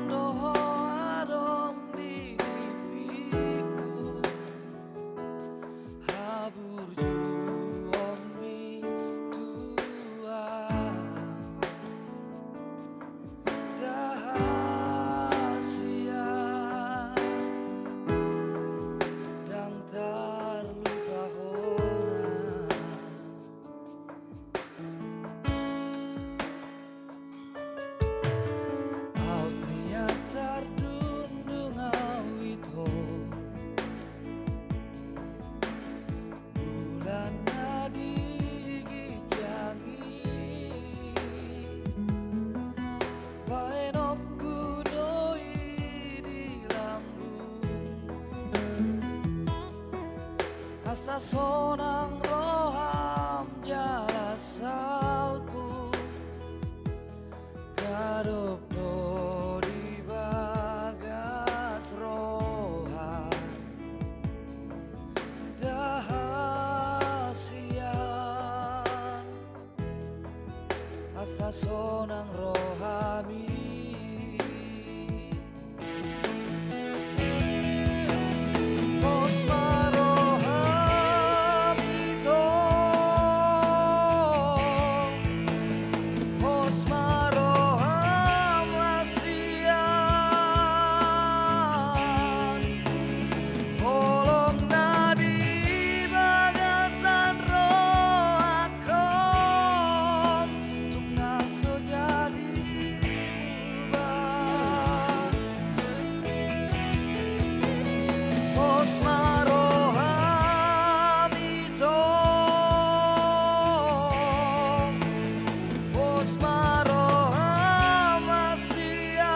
roho adong di pipiku habur juong mi tua rahasia dan terlupa hona out niat terdundung awito bulan nadi gijangi baenok kudoi di lambungmu asa sonang roham jala salpu gadup do di bagas roha dahasian asa sonang rohami Posma rohami to Posma roham wasian holong nadi bagasan rohakon tungna so jadi ubah Posma rohami to Posma roham wasian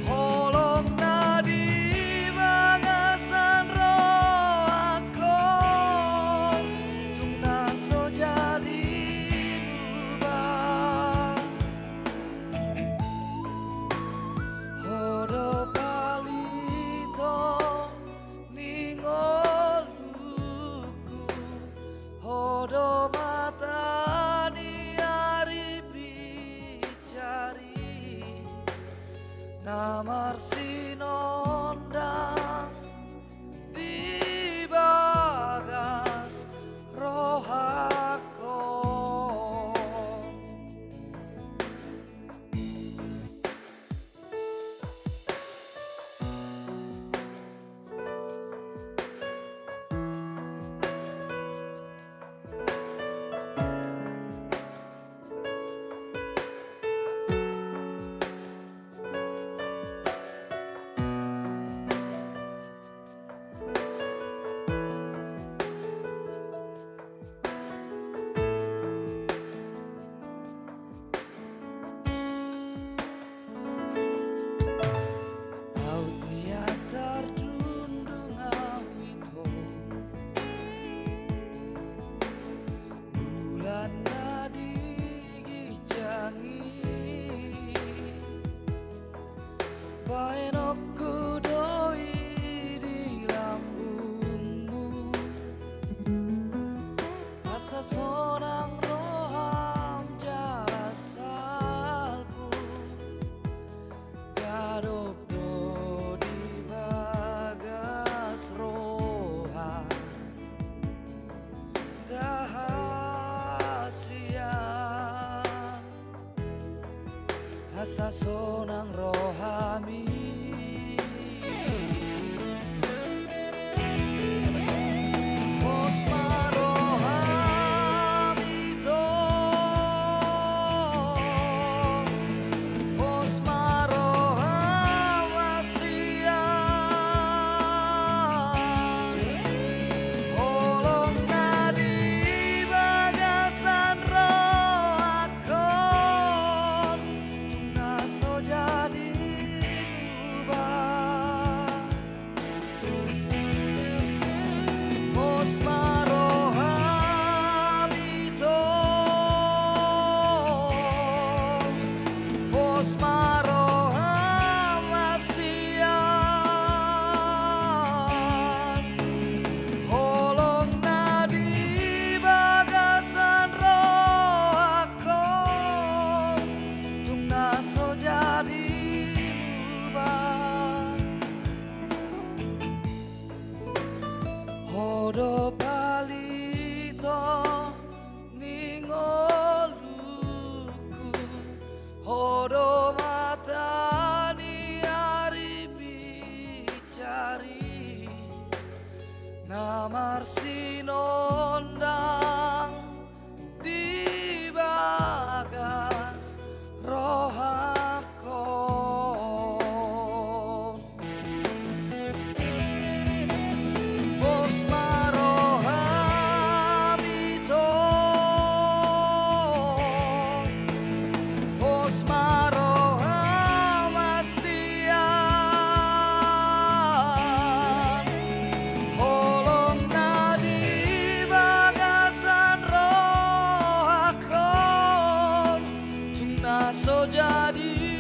holong nadi bagasan rohakon tungna so jadi ubah hodo palito ningoluku hodo mata ni ari bicari namar sinondang di bagas rohakon Laut niat terdundung awito bulan nadi gijangi baenok kudoi di lambungmu asa sonang roham jala salpu gadup do di bagas roha dahasian asa sonang rohami Posma rohami to Posma roham wasian holong nadi bagasan rohakon tungna so jadi so jadi